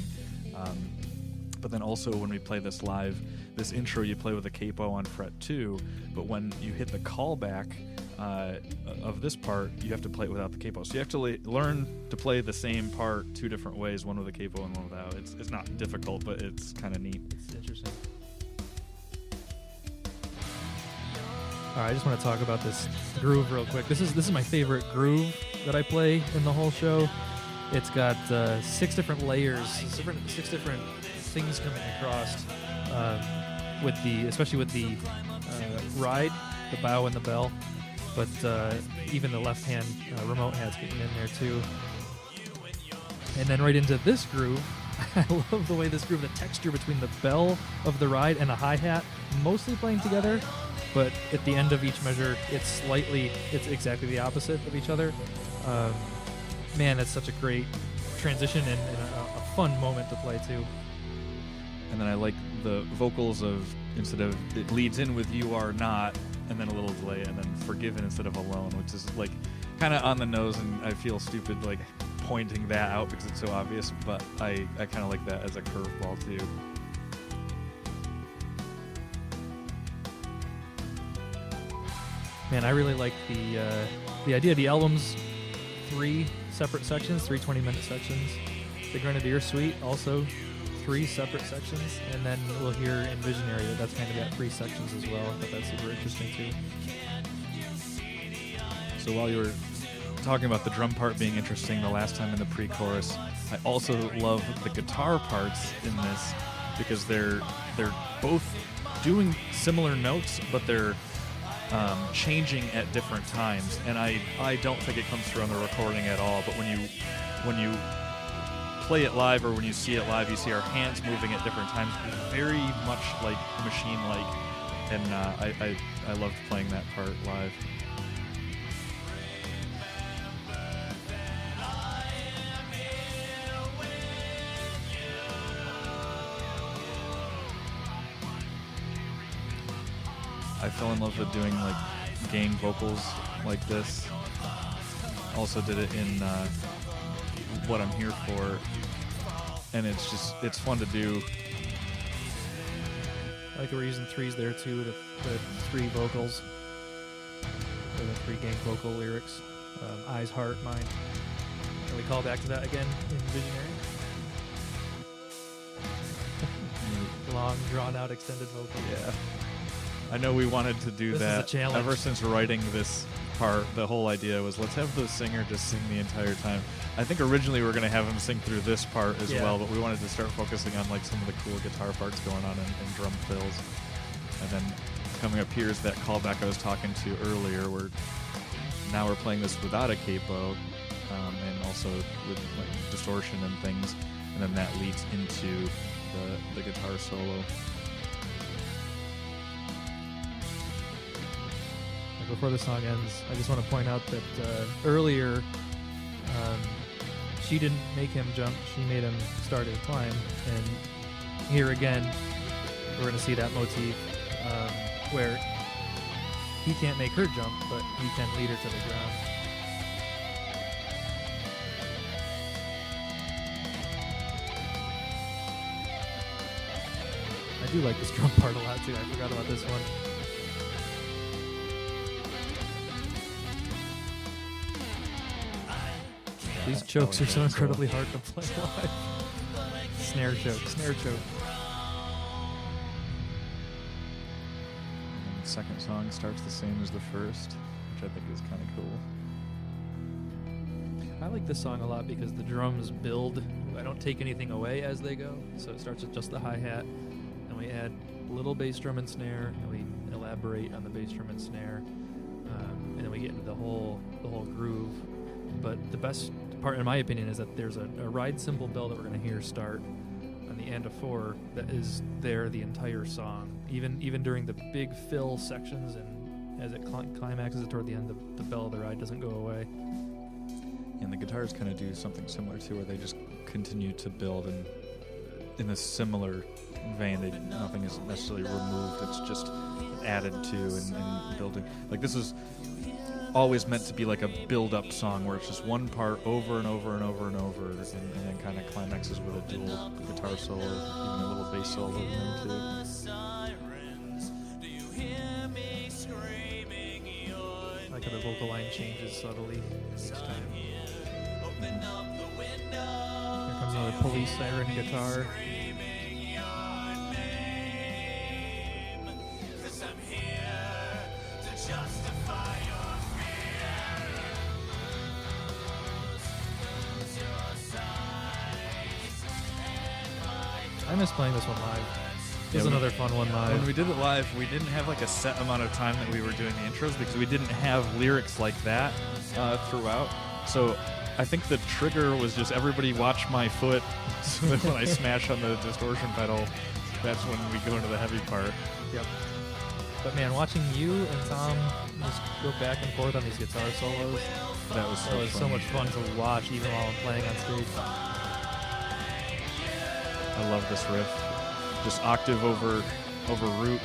But then also when we play this live, this intro you play with a capo on fret 2, but when you hit the callback of this part, you have to play it without the capo. So you have to learn to play the same part 2 different ways, one with a capo and one without. It's not difficult, but it's kind of neat. It's interesting. All right, I just want to talk about this groove real quick. This is my favorite groove that I play in the whole show. It's got 6 different layers, 6 different things coming across, especially with the ride, the bow and the bell, but even the left-hand remote hat's getting in there too. And then right into this groove. I love the way this groove, the texture between the bell of the ride and the hi-hat, mostly playing together. But at the end of each measure, it's exactly the opposite of each other. Man, that's such a great transition and a fun moment to play too. And then I like the vocals of, instead of, it leads in with "You Are Not" and then a little delay, and then "Forgiven" instead of "Alone," which is like kind of on the nose, and I feel stupid like pointing that out because it's so obvious, but I kind of like that as a curveball too. Man, I really like the idea. The album's 3 separate sections, 3 20-minute sections. The Grenadier Suite, also 3 separate sections. And then we'll hear in Visionary that's kind of got 3 sections as well. But that's super interesting too. So while you were talking about the drum part being interesting the last time in the pre-chorus, I also love the guitar parts in this because they're both doing similar notes, but they're changing at different times, and I don't think it comes through on the recording at all. But when you play it live, or when you see it live, you see our hands moving at different times. It's very much like machine-like, and I loved playing that part live. I fell in love with doing like gang vocals like this. Also did it in What I'm Here For, and it's fun to do. I like that we're using 3s there too, the 3 vocals, or the 3 gang vocal lyrics, eyes, heart, mind. And we call back to that again in Visionary. long, drawn-out, extended vocal. Yeah. I know we wanted to do This is that a challenge. ever since writing this part. The whole idea was let's have the singer just sing the entire time. I think originally we were going to have him sing through this part as well, but we wanted to start focusing on like some of the cool guitar parts going on and drum fills. And then coming up here is that callback I was talking to earlier, where now we're playing this without a capo, and also with like distortion and things, and then that leads into the guitar solo. Before the song ends, I just want to point out that earlier she didn't make him jump, she made him start his climb, and here again we're going to see that motif where he can't make her jump, but he can lead her to the ground. I do like this drum part a lot too, I forgot about this one. These chokes are so incredibly hard to play live. Snare choke, snare choke. And the second song starts the same as the first, which I think is kind of cool. I like this song a lot because the drums build. I don't take anything away as they go, so it starts with just the hi-hat, and we add a little bass drum and snare, and we elaborate on the bass drum and snare, and then we get into the whole groove. But the best part, in my opinion, is that there's a ride cymbal bell that we're going to hear start on the end of 4 that is there the entire song, even during the big fill sections, and as it climaxes toward the end, the bell of the ride doesn't go away. And the guitars kind of do something similar too, where they just continue to build in a similar vein. Nothing is necessarily removed; it's just added to and building. Like this is always meant to be like a build-up song where it's just one part over and over and over and over, and then kind of climaxes with a dual guitar solo, even a little bass solo in there too. I like how the vocal line changes subtly each time. Here comes another police siren guitar. I miss playing this one live. This is another fun one live. When we did it live, we didn't have like a set amount of time that we were doing the intros because we didn't have lyrics like that throughout. So I think the trigger was just everybody watch my foot, so that when I smash on the distortion pedal, that's when we go into the heavy part. Yep. But man, watching you and Tom just go back and forth on these guitar solos, That was so much fun to watch even while I'm playing on stage. I love this riff. Just octave over root,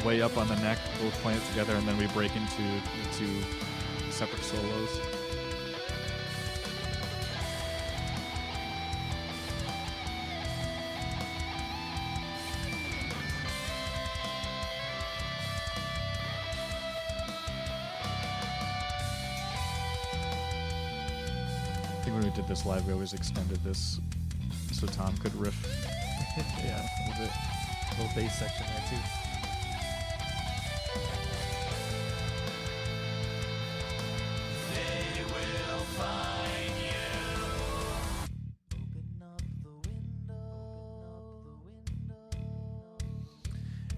way up on the neck, both playing it together, and then we break into two separate solos. I think when we did this live, we always extended this so Tom could riff. Yeah, a little bit. Little bass section there too. They will find you. Open up the window.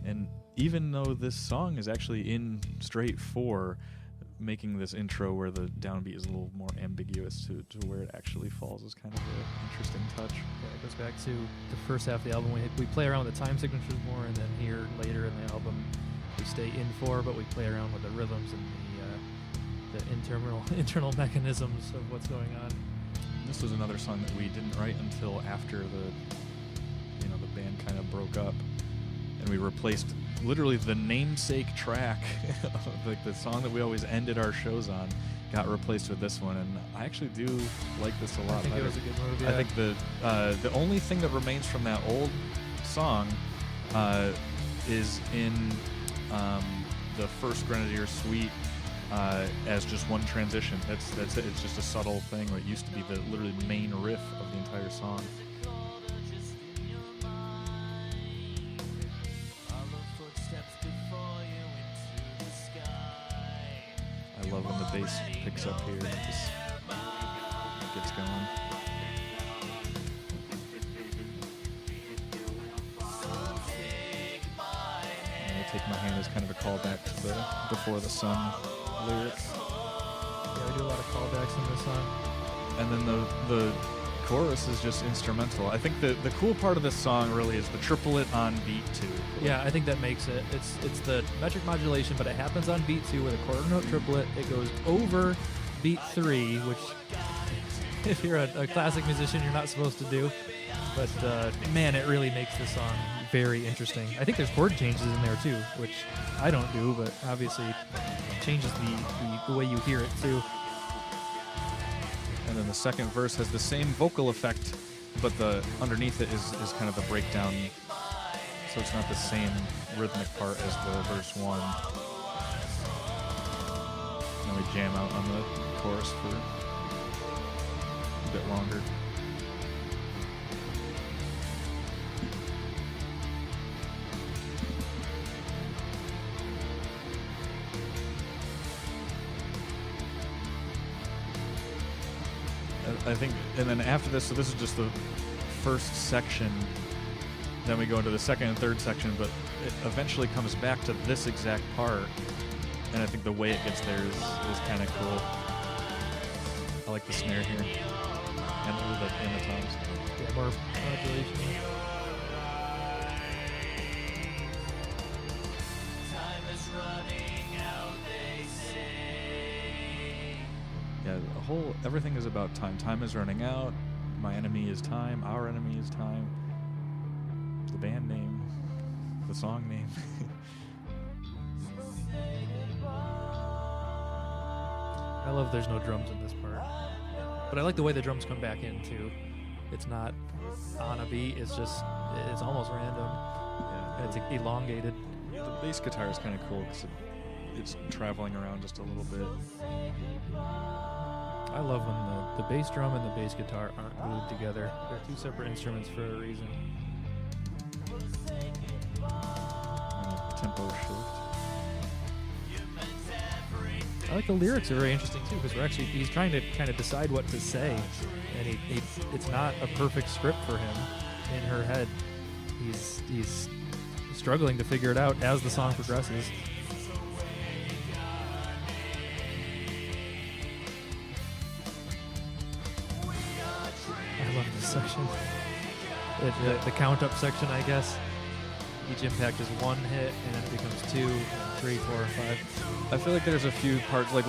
And even though this song is actually in straight 4, making this intro where the downbeat is a little more ambiguous to where it actually falls is kind of an interesting touch. Yeah, it goes back to the first half of the album. We play around with the time signatures more, and then here later in the album we stay in 4, but we play around with the rhythms and the internal mechanisms of what's going on. This was another song that we didn't write until after the band kind of broke up, and we replaced literally the namesake track, like the song that we always ended our shows on, got replaced with this one, and I actually do like this a lot. I think better. it was a good move. Yeah. I think the only thing that remains from that old song is in the first Grenadier Suite as just one transition. That's it. It's just a subtle thing. Where it used to be the literally main riff of the entire song. love when the bass picks up here. It just gets going. And I Take My Hand is kind of a callback to the Before the Sun lyric. Yeah, we do a lot of callbacks in this song. And then the chorus is just instrumental. I think the cool part of this song really is the triplet on beat 2. Yeah, I think that makes it. It's the metric modulation, but it happens on beat 2 with a quarter note triplet. It goes over beat 3, which if you're a classic musician, you're not supposed to do. But man, it really makes this song very interesting. I think there's chord changes in there too, which I don't do, but obviously changes the way you hear it too. And then the second verse has the same vocal effect, but the underneath it is kind of the breakdown, so it's not the same rhythmic part as the verse 1. Then we jam out on the chorus for a bit longer. I think, and then after this, so this is just the first section, then we go into the second and third section, but it eventually comes back to this exact part, and I think the way it gets there is kind of cool. I like the snare here, and the toms. Yeah, more modulation. Time is running out, they say. Yeah, everything is about time. Time is running out. My enemy is time. Our enemy is time. The band name. The song name. I love there's no drums in this part. But I like the way the drums come back in too. It's not on a beat, it's almost random. Yeah, And it's elongated. the bass guitar is kind of cool because it's traveling around just a little bit. I love when the bass drum and the bass guitar aren't glued together. They're two separate instruments for a reason. And a tempo shift. I like the lyrics are very interesting too because he's trying to kind of decide what to say, and it's not a perfect script for him in her head. He's struggling to figure it out as the song progresses. I love this section. The count up section, I guess. Each impact is one hit, and then it becomes 2, 3, 4, 5. I feel like there's a few parts I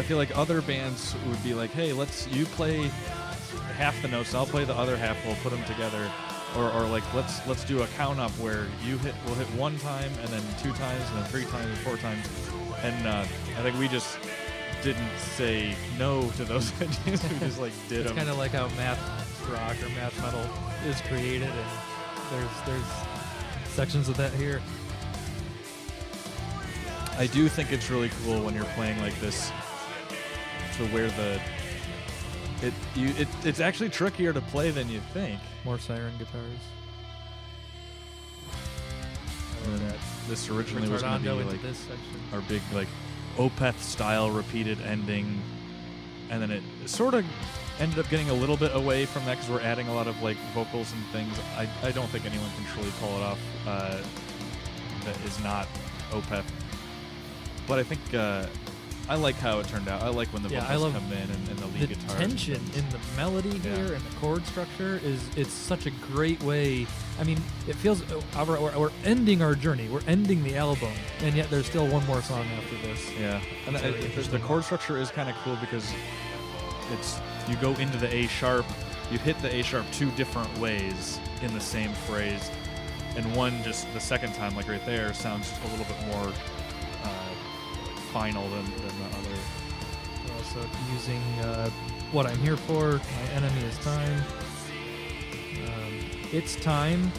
feel like other bands would be like, hey, you play half the notes, I'll play the other half, we'll put them together, or like let's do a count up where we'll hit 1 time and then 2 times and then 3 times and 4 times, and I think we just didn't say no to those ideas. We just did It's them. kind of like how math rock or math metal is created, and there's sections of that here. I do think it's really cool when you're playing like this, to where it's actually trickier to play than you think. More siren guitars. And this originally was going to be Retardando like into this section. our big Opeth style repeated ending, and then it sort of ended up getting a little bit away from that because we're adding a lot of vocals and things. I don't think anyone can truly pull it off that is not Opeth, but I think I like how it turned out. I like when the vocals come in and the lead the guitar. tension in the melody here and the chord structure it's such a great way. I mean, it feels we're ending our journey. We're ending the album, and yet there's still one more song after this. Yeah, and It's really interesting. the chord structure is kind of cool because you go into the A sharp, you hit the A sharp 2 different ways in the same phrase, and one just the second time, like right there, sounds a little bit more final than the other. Also using What I'm Here For, My Enemy Is Time, It's Time,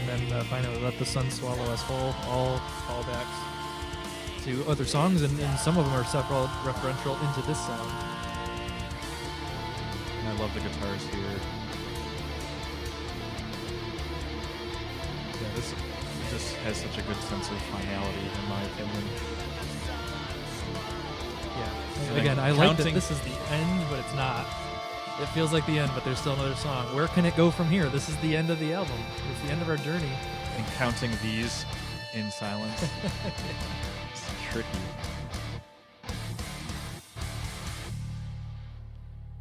and then finally Let the Sun Swallow Us Whole, all callbacks to other songs, and some of them are several referential into this song. And I love the guitars here. Yeah, this just has such a good sense of finality, in my opinion. Again, I like that counting- this is the end, but it's not. It feels like the end, but there's still another song. Where can it go from here? This is the end of the album. It's the end of our journey. And counting these in silence. It's tricky.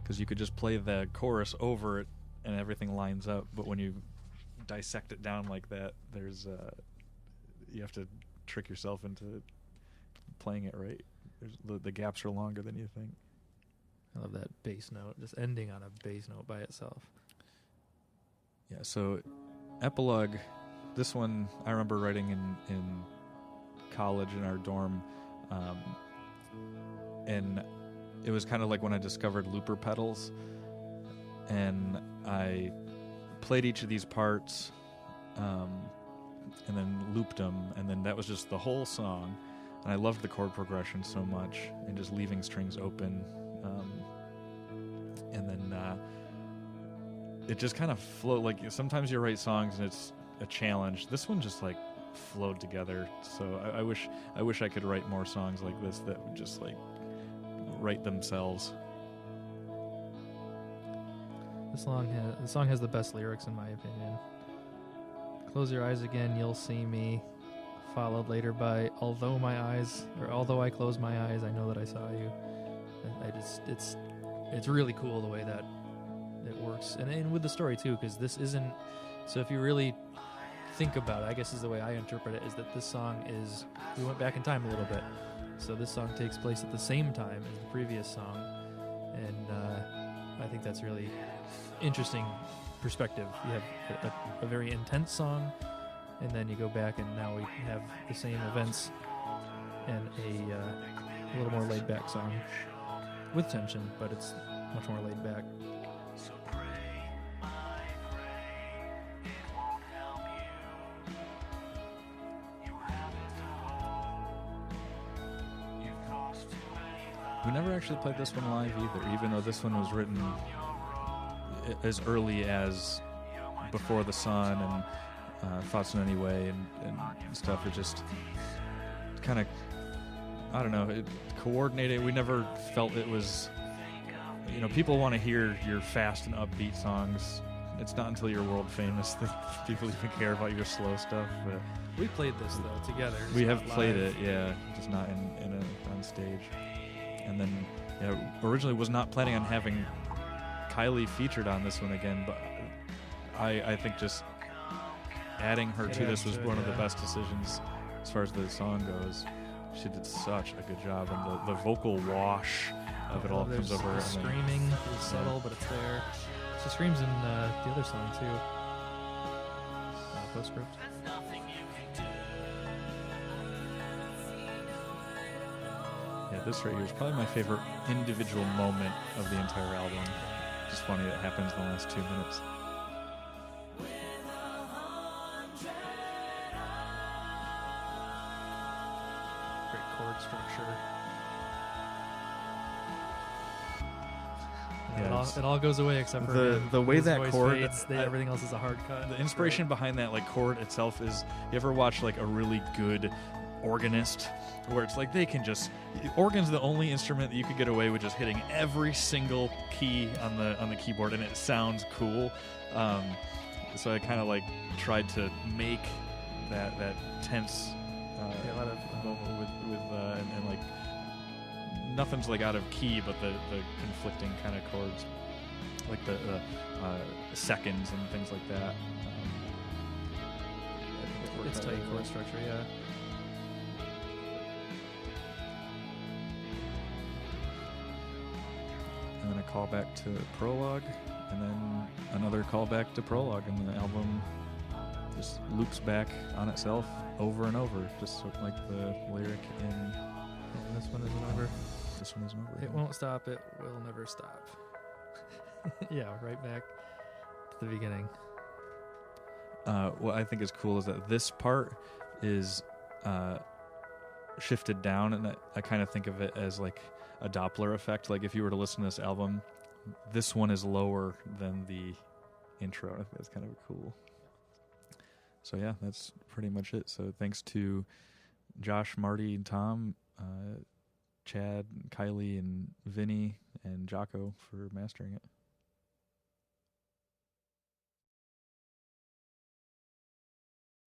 Because you could just play the chorus over it and everything lines up, but when you dissect it down like that, there's you have to trick yourself into playing it right. The gaps are longer than you think. I love that bass note, just ending on a bass note by itself. Yeah, so epilogue, this one I remember writing in college in our dorm, and it was kind of like when I discovered looper pedals, and I played each of these parts and then looped them, and then that was just the whole song. And I loved the chord progression so much, and just leaving strings open. And then it just kind of flowed. Like sometimes you write songs and it's a challenge. This one just like flowed together. So I wish I could write more songs like this that would just like write themselves. The song has the best lyrics in my opinion. Close your eyes again, you'll see me. Followed later by although I close my eyes, I know that I saw you. It's really cool the way that it works, and with the story too, because this isn't. So if you really think about it, I guess is the way I interpret it, is that this song is, we went back in time a little bit. So this song takes place at the same time as the previous song, and I think that's really interesting perspective. You have a very intense song, and then you go back and now we have the same events and a little more laid back song with tension, but it's much more laid back. We never actually played this one live either, even though this one was written as early as Before the Sun and Thoughts in Any Way and stuff. It just kind of, I don't know, it coordinated. We never felt it was, people want to hear your fast and upbeat songs. It's not until you're world famous that people even care about your slow stuff. But We played this though together. we It's have not played live. it, yeah, just not on stage. And then, originally was not planning on having Kylie featured on this one again, but I think just adding her to this was one of the best decisions as far as the song goes. She did such a good job, and the vocal wash of it all comes over. The and then- screaming is subtle, but it's there. She screams in the other song too. Postscript. Yeah, this right here is probably my favorite individual moment of the entire album. Just funny it happens in the last 2 minutes. Great chord structure. Yeah, It all goes away except for the way his that voice chord- fades, everything else is a hard cut. The inspiration behind that like chord itself is, you ever watch like a really good organist where it's like they can just, organ's the only instrument that you could get away with just hitting every single key on the keyboard and it sounds cool. So I kind of like tried to make that tense a lot of moment with and like nothing's like out of key, but the conflicting kind of chords, like the seconds and things like that. I think it worked it's out tight really chord well. structure, yeah. And then a callback to prologue, and then another callback to prologue, and the album just loops back on itself over and over, just sort of like the lyric in And this one isn't over. this one isn't over. It won't stop, it will never stop. Yeah, right back to the beginning. What I think is cool is that this part is shifted down, and I kind of think of it as like a Doppler effect. Like if you were to listen to this album, this one is lower than the intro. I think that's kind of cool. So yeah, that's pretty much it. So thanks to Josh, Marty, and Tom. Chad, and Kylie, and Vinny, and Jocko for mastering it.